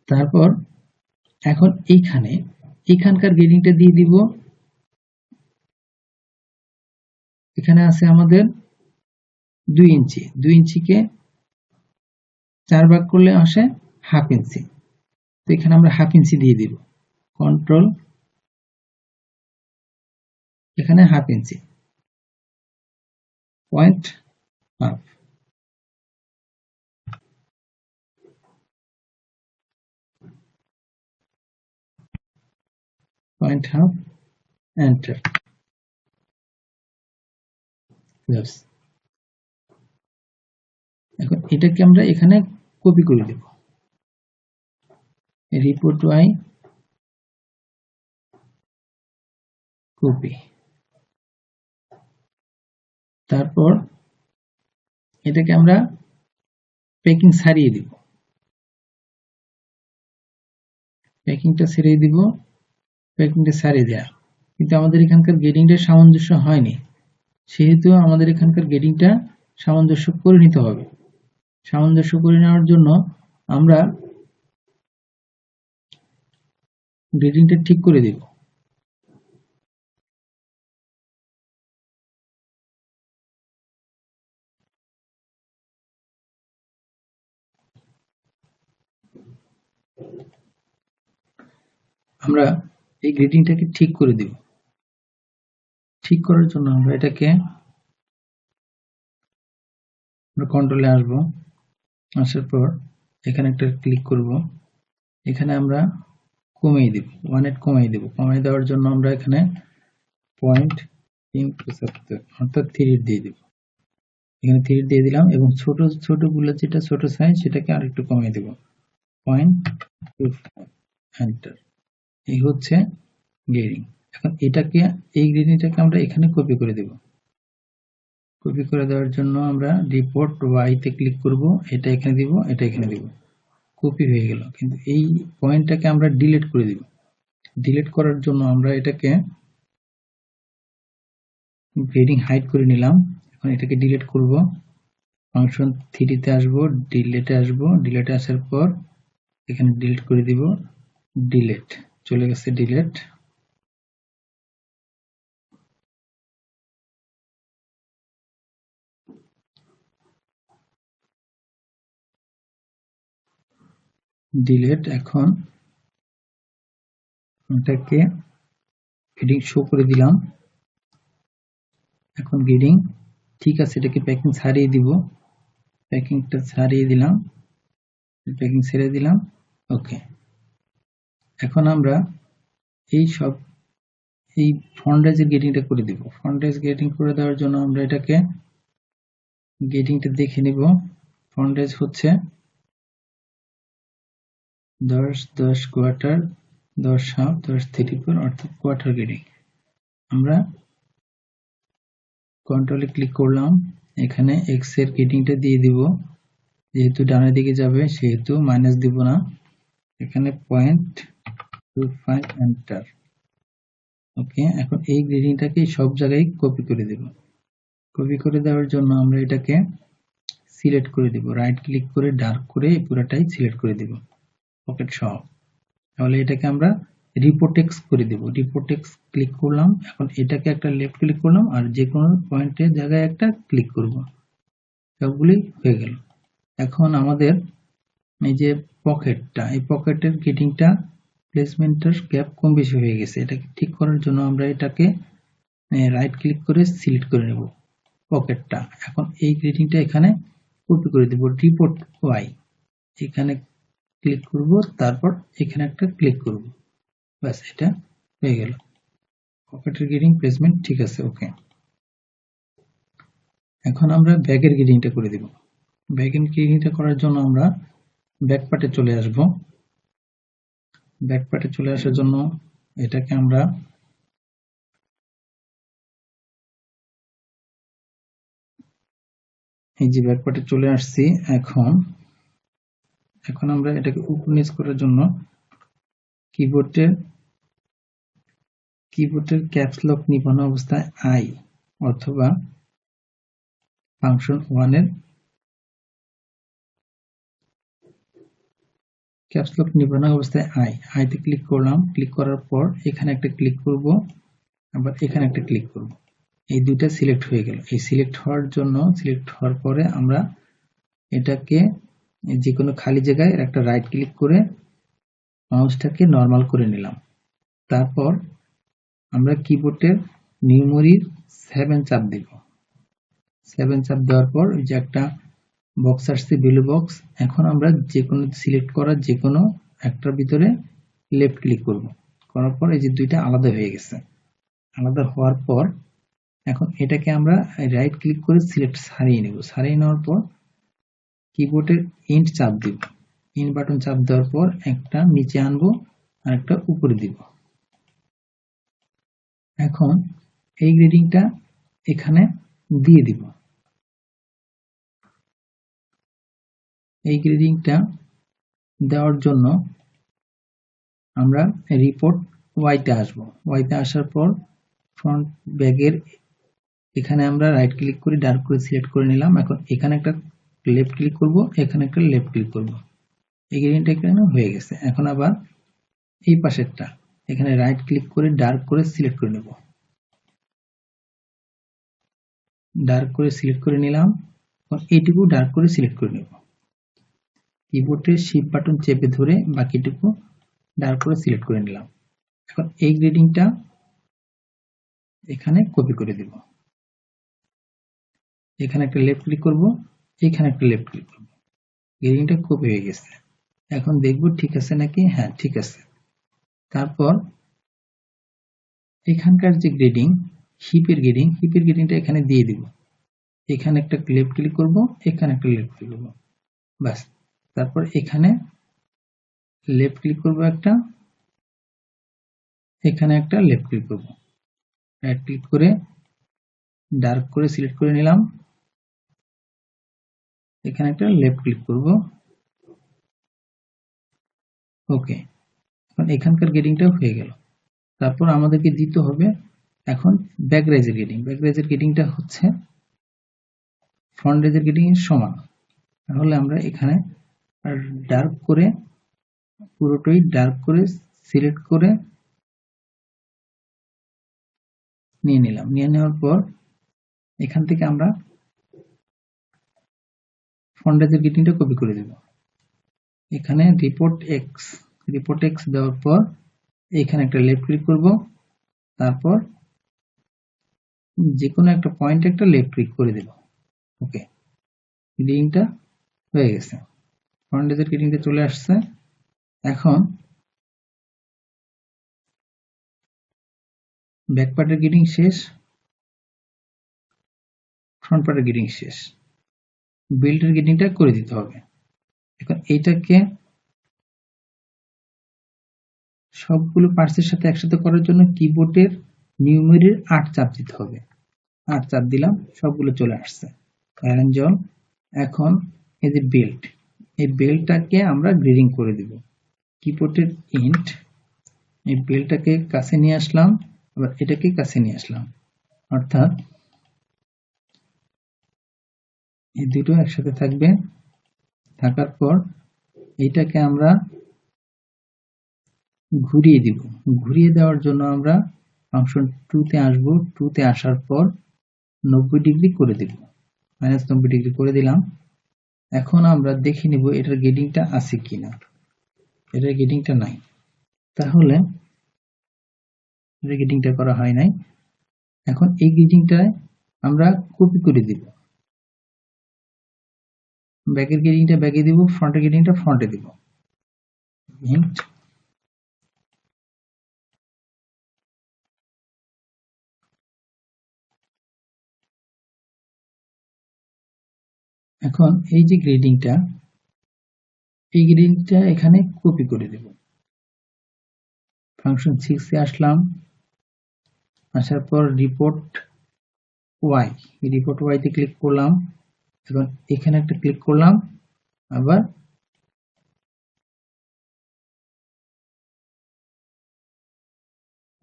তারপর এখন এইখানকার গ্রেডিংটা দিয়ে দিব। এখানে আছে আমাদের 2 ইঞ্চি, 2 ইঞ্চিকে 4 ভাগ করলে আসে হাফ ইঞ্চি। তো এখানে আমরা হাফ ইঞ্চি দিয়ে দিব, কন্ট্রোল, এখানে হাফ ইঞ্চি, 0.5, এন্টার। এখন এটাকে আমরা এখানে কপি করে দেব, রিপোর্ট ওয়াই কপি। তারপর এটাকে আমরা প্যাকিং ছাড়িয়ে দিব, প্যাকিংটা ছেড়ে দিব, প্যাকিংটা ছাড়িয়ে দেওয়া। কিন্তু আমাদের এখানকার গ্রেডিংটা সামঞ্জস্য হয়নি, সেহেতু আমাদের এখানকার গ্রেডিংটা সামঞ্জস্য করে নিতে হবে। সামঞ্জস্য করে নেওয়ার জন্য আমরা গ্রেডিংটা ঠিক করে দেব। আমরা এই গ্রেডিংটাকে ঠিক করে দেব। ঠিক করার জন্য আমরা এটাকে কন্ট্রোলে আসব, আসার পর এখানে একটা ক্লিক করব, এখানে আমরা কমিয়ে দেব, 1 কমিয়ে দেব। কমিয়ে দেওয়ার জন্য আমরা এখানে 0.375 অর্থাৎ 3 দিয়ে দেব। এখানে 3 দিয়ে দিলাম এবং ছোট গুলো যেটা ছোট সাইজ সেটাকে আরেকটু কমিয়ে দেব, 0.25, এন্টার। এই হচ্ছে গ্রেডিং। এখন এই গ্রেডিংটাকে আমরা এখানে কপি করে দেব। কপি করে দেওয়ার জন্য আমরা রিপোর্ট ওয়াই তে ক্লিক করব, এটা এখানে দিব, এটা এখানে দিব, কপি হয়ে গেল। কিন্তু এই পয়েন্টটাকে আমরা ডিলিট করে দিব। ডিলিট করার জন্য আমরা এটাকে গ্রেডিং হাইড করে নিলাম। এখন এটাকে ডিলিট করব, ফাংশন 3 তে আসব, ডিলিটে আসব, ডিলিটে আসার পর এখানে ডিলিট করে দিব, ডিলিট চলে গেছে, ডিলিট। ডিলিট। এখন এটাকে গ্রেডিং শো করে দিলাম। এখন গ্রেডিং ঠিক আছে, এটাকে প্যাকিং ছাড়িয়ে দিব, প্যাকিংটা ছাড়িয়ে দিলাম, প্যাকিং ছেড়ে দিলাম, ওকে। এখন আমরা এই ফন্ট রাইজের গ্রেডিংটা করে দিব। ফন্ট রাইজ গ্রেডিং করে দেওয়ার জন্য আমরা এটাকে গ্রেডিংটা দেখে নিব। ফন্ট রাইজ হচ্ছে 10, 10 কোয়ার্টার, 10 হাফ, 10 3/4 অর্থাৎ কোয়ার্টার গ্রেডিং। আমরা কন্ট্রোলে ক্লিক করলাম, এখানে এক্স এর গ্রেডিংটা দিয়ে দিব, যেহেতু ডানের দিকে যাবে সেহেতু মাইনাস দিব না, এখানে 0.25, এন্টার, ওকে। এখন এই গ্রেডিংটাকে সব জায়গায় কপি করে দেব। কপি করে দেওয়ার জন্য আমরা এটাকে সিলেক্ট করে দেব, রাইট ক্লিক করে ডার্ক করে পুরোটাই সিলেক্ট করে দেব, পকেট সহ। তাহলে এটাকে আমরা রিপোর্ট টেক্সট করে দেব। রিপোর্ট টেক্সট ক্লিক করলাম, এখন এটাকে একটা লেফট ক্লিক করলাম আর যে কোনো পয়েন্টের জায়গায় একটা ক্লিক করব, সবগুলি হয়ে গেল। এখন আমাদের এই যে পকেটটা, এই পকেটের গ্রেডিংটা প্লেসমেন্টের গ্যাপ কম বেশি হয়ে গেছে। এটাকে ঠিক করার জন্য আমরা এটাকে রাইট ক্লিক করে সিলেক্ট করে নেব পকেটটা। এখন এই গ্রেডিংটা এখানে কপি করে দেব, রিপোর্ট ওয়াই, এখানে ক্লিক করব, তারপর এখানে একটা ক্লিক করব, ব্যাস এটা হয়ে গেল। পকেটের গ্রেডিং প্লেসমেন্ট ঠিক আছে, ওকে। এখন আমরা ব্যাগের গ্রেডিংটা করে দেব। ব্যাগের গ্রেডিংটা করার জন্য আমরা ব্যাক পার্টে চলে আসব। ব্যাক পার্টে চলে আসার জন্য এটাকে আমরা এই যে ব্যাক পার্টে চলে আসছি। এখন আমরা এটাকে উপর নিচ করার জন্য কিবোর্ডের ক্যাপস লক নিবানো অবস্থায় আই অথবা ফাংশন 1 এর ক্যাপস লক নিবানো অবস্থায় আইতে ক্লিক করলাম, ক্লিক করার পর এখানে একটা ক্লিক করব, আবার এখানে একটা ক্লিক করব। এই দুইটা সিলেক্ট হয়ে গেল। এই সিলেক্ট হওয়ার পরে আমরা এটাকে যে কোনো খালি জায়গায় একটা রাইট ক্লিক করে মাউসটাকে নরমাল করে নিলাম। তারপর আমরা কিবোর্ডের নিউমেরির 7 চাপ দিব। 7 চাপ দেওয়ার পর যে একটা বক্স আসছে ভ্যালু বক্স, এখন আমরা যে কোনো সিলেক্ট করা যে কোনো একটার ভিতরে লেফট ক্লিক করব। করার পর এই যে দুইটা আলাদা হয়ে গেছে। আলাদা হওয়ার পর এখন এটাকে আমরা রাইট ক্লিক করে সিলেক্ট সারিয়ে নেব। সারিয়ে নেওয়ার পর কিবোর্ডের ইন্ট চাপ দিব। ইন বাটন চাপ দেওয়ার পর একটা নিচে আনবো আর একটা উপরে দিব। এখন এই গ্রেডিংটা এখানে দিয়ে দিব। এই গ্রেডিংটা দেওয়ার জন্য আমরা রিপোর্ট ওয়াইতে আসব। ওয়াইতে আসার পর ফ্রন্ট ব্যাগের এখানে আমরা রাইট ক্লিক করে ডার্ক করে সিলেক্ট করে নিলাম। এখন এখানে একটা লেফট ক্লিক করব, এখানে একটা লেফট ক্লিক করব। এই গ্রেডিংটা এখানে হয়ে গেছে। এখন আবার এই পাশেরটা এখানে রাইট ক্লিক করে ডার্ক করে সিলেক্ট করে নেব। ডার্ক করে সিলেক্ট করে নিলাম। এখন এইটুকু ডার্ক করে সিলেক্ট করে নেব। কিবোর্ডের শিফট বাটন চেপে ধরে বাকিটুকু ডার্ক করে সিলেক্ট করে নিলাম। এখন এই গ্রেডিংটা এখানে কপি করে দেব। এখানে একটা লেফট ক্লিক করব, এখানে একটা লেফট ক্লিক করব। গ্রেডিংটা কপি হয়ে গেছে। এখন দেখব ঠিক আছে নাকি। হ্যাঁ, ঠিক আছে। তারপর এখানকার যে গ্রেডিং, হিপের গ্রেডিংটা এখানে দিয়ে দিব। এখানে একটা লেফট ক্লিক করব, এখানে একটা লেফট ক্লিক করব, বাস। তারপর এখানে লেফট ক্লিক করব একটা, এখানে একটা লেফট ক্লিক করব। রাইট ক্লিক করে ডার্ক করে সিলেক্ট করে নিলাম। এখানে একটা লেফট ক্লিক করব। ওকে, এখন এখানকার গ্রেডিংটাও হয়ে গেল। তারপর আমাদেরকে দিতে হবে এখন ব্যাক রেজের গ্রেডিং। ব্যাক রেজের গ্রেডিংটা হচ্ছে ফ্রন্ট রেজের গ্রেডিং এর সমান। তাহলে আমরা এখানে ডার্ক করে পুরোটাই ডার্ক করে সিলেক্ট করে নিয়ে নিলাম। নিয়ে নেওয়ার পর এখান থেকে আমরা ফ্রন্ট রেজের গ্রেডিংটা কপি করে দেব। এখানে রিপোর্ট এক্স দেওয়ার পর এখানে একটা লেফট ক্লিক করব। তারপর যে কোনো একটা পয়েন্টে একটা লেফট ক্লিক করে দেব। ওকে, গ্রেডিংটা হয়ে গেছে। ফ্রন্ট রেজের গ্রেডিংটা চলে আসছে। এখন ব্যাক পার্টের গ্রেডিং শেষ, ফ্রন্ট পার্টের গ্রেডিং শেষ। বিল্ডের গ্রেডিংটা করে দিতে হবে। এখন এইটাকে সবগুলো পার্টসের সাথে একসাথে করার জন্য কিবোর্ডের নিউমেরির 8 চাপ দিতে হবে। 8 চাপ দিলাম, সবগুলো চলে আসছে। Arrange all. এখন এই যে বেল্ট, এই বেল্টটাকে আমরা গ্রেডিং করে দিব। কিবোর্ডের ইন্ট, এই বেল্টটাকে কাছে নিয়ে আসলাম, আবার এটাকে কাছে নিয়ে আসলাম, অর্থাৎ এই দুটো একসাথে থাকবে। থাকার পর এইটাকে আমরা ঘুরিয়ে দিব। ঘুরিয়ে দেওয়ার জন্য আমরা ফাংশন 2 তে আসবো। 2 তে আসার পর 90 ডিগ্রি করে দেব। -90 ডিগ্রি করে দিলাম। এখন আমরা দেখে নিব এটার গ্রেডিংটা আছে কিনা। এটার গ্রেডিংটা নাই, তাহলে গ্রেডিংটা করা হয় নাই। এখন এই গ্রেডিংটা আমরা কপি করে দিব। ব্যাকের গ্রেডিংটা ব্যাকে দিব, ফ্রন্টের গ্রেডিংটা ফ্রন্টে দিব। এখন এই যে গ্রেডিংটা, এই গ্রেডিংটা এখানে কপি করে দেব। ফাংশন 6 এ আসলাম। আসার পর রিপোর্ট ওয়াই তে ক্লিক করলাম। এখন এখানে একটা ক্লিক করলাম, আবার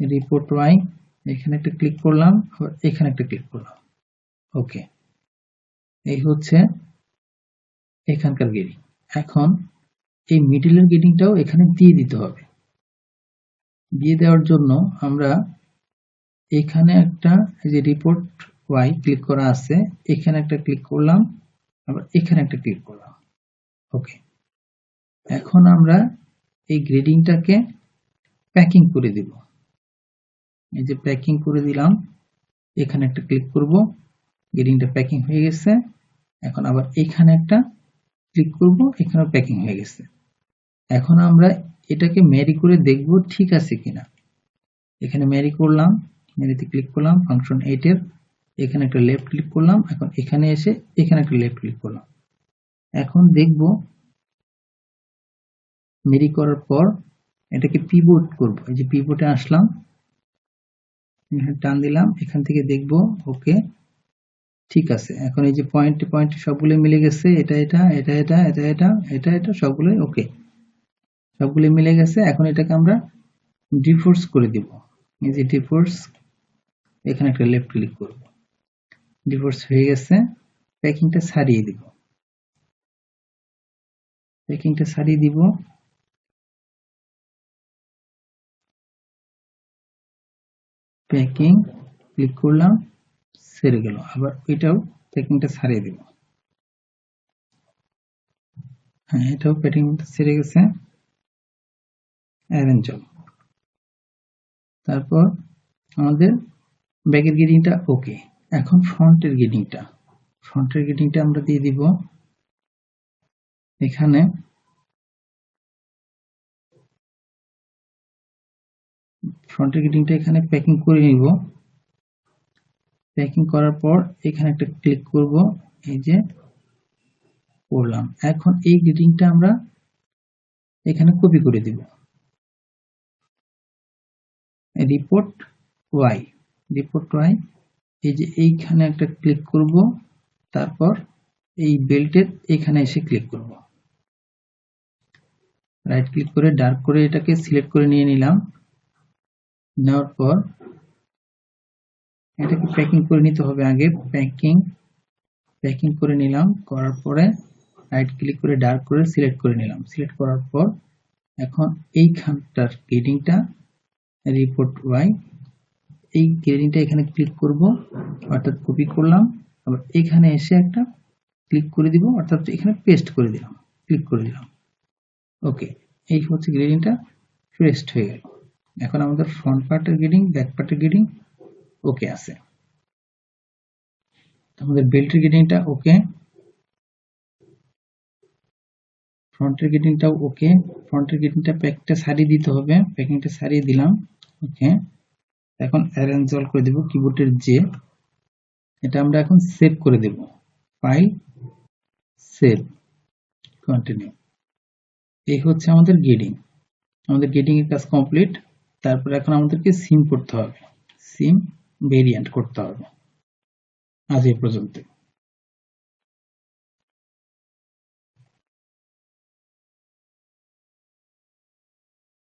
রিপোর্ট ওয়াই, এখানে একটা ক্লিক করলাম, আবার এখানে একটা ক্লিক করলাম। ওকে, এই হচ্ছে এখানকার গ্রেডিং। এখন এই মিডলের গ্রেডিংটাও এখানে দিয়ে দিতে হবে। দিয়ে দেওয়ার জন্য আমরা এখানে একটা যে রিপোর্ট ওয়াই ক্লিক করা আছে, এখানে একটা ক্লিক করলাম, আবার এখানে একটা ক্লিক করলাম। ওকে, এখন আমরা এই গ্রেডিংটাকে প্যাকিং করে দিব। এই যে প্যাকিং করে দিলাম, এখানে একটা ক্লিক করব, গ্রেডিংটা প্যাকিং হয়ে গেছে। এখন আবার এখানে একটা ক্লিক করব, এখানেও প্যাকিং হয়ে গেছে। এখন আমরা এটাকে ম্যারি করে দেখব ঠিক আছে কিনা। এখানে ম্যারি করলাম, ম্যারিতে ক্লিক করলাম, ফাংশন 8 এর এখানে একটা লেফট ক্লিক করলাম, এখন এখানে এসে এখানে একটা লেফট ক্লিক করলাম। এখন দেখব ম্যারি করার পর এটাকে পিভট করব। এই যে পিভটে আসলাম, এখানে টান দিলাম, এখান থেকে দেখব ওকে ঠিক আছে। এখন এই যে পয়েন্টে পয়েন্টে সবগুলো মিলে গেছে, এটা এটা এটা এটা এটা এটা এটা এটা সবগুলোই ওকে, সবগুলো মিলে গেছে। এখন এটাকে আমরা ডিফোর্স করে দিব। এই যে ডিফোর্স, এখানে একটা লেফট ক্লিক করব, ডিফোর্স হয়ে গেছে। প্যাকিংটা ছাড়িয়ে দিব, প্যাকিংটা ছাড়িয়ে দিব। প্যাকিং ক্লিক করলাম, ছেড়ে গেল। আবার এটাও প্যাকিংটা ছাড়িয়ে দিব। হ্যাঁ, এটাও প্যাকিংটা ছেড়ে গেছে। Arrange all. তারপর আমাদের ব্যাকের গ্রেডিংটা ওকে। এখন ফ্রন্টের গ্রেডিংটা আমরা দিয়ে দিব। এখানে ফ্রন্টের গ্রেডিংটা এখানে প্যাকিং করে নিব। প্যাকিং করার পর এখানে একটা ক্লিক করব, এই যে করলাম। এখন এই গ্রেডিংটা আমরা এখানে কপি করে দিব। রিপোর্ট ওয়াই, এই যে এইখানে একটা ক্লিক করব, তারপর এই বেল্টের এখানে এসে ক্লিক করব। রাইট ক্লিক করে ডার্ক করে এটাকে সিলেক্ট করে নিয়ে নিলাম। নেওয়ার পর এটাকে প্যাকিং করে নিতে হবে আগে। প্যাকিং করে নিলাম, করার পরে রাইট ক্লিক করে ডার্ক করে সিলেক্ট করে নিলাম। সিলেক্ট করার পর এখন এইখানটার গ্রেডিংটা রিপোর্ট ওয়াই, এই গ্রেডিংটা এখানে ক্লিক করব, অর্থাৎ কপি করলাম। আবার এখানে এসে একটা ক্লিক করে দিব, অর্থাৎ এখানে পেস্ট করে দিলাম, ক্লিক করে দিলাম। ওকে, এই হচ্ছে গ্রেডিংটা পেস্ট হয়ে গেল। এখন আমাদের ফ্রন্ট পার্টের গ্রেডিং, ব্যাক পার্টের গ্রেডিং ওকে আছে। আমাদের বেল্টের গ্রেডিংটা ওকে, ফ্রন্টের গ্রেডিংটাও ওকে। ফ্রন্টের গ্রেডিংটা প্যাকটা সারিয়ে দিতে হবে, প্যাকিংটা সারিয়ে দিলাম। ওকে, এখন অ্যারেঞ্জ অল করে দেব কিবোর্ডের জে। এটা আমরা এখন সেভ করে দেব। File, save, continue. এই হচ্ছে আমাদের গ্রেডিং। আমাদের গ্রেডিং এর কাজ কমপ্লিট। তারপর এখন আমাদেরকে সিম করতে হবে, সিম ভেরিয়েন্ট করতে হবে। আজ এই পর্যন্ত।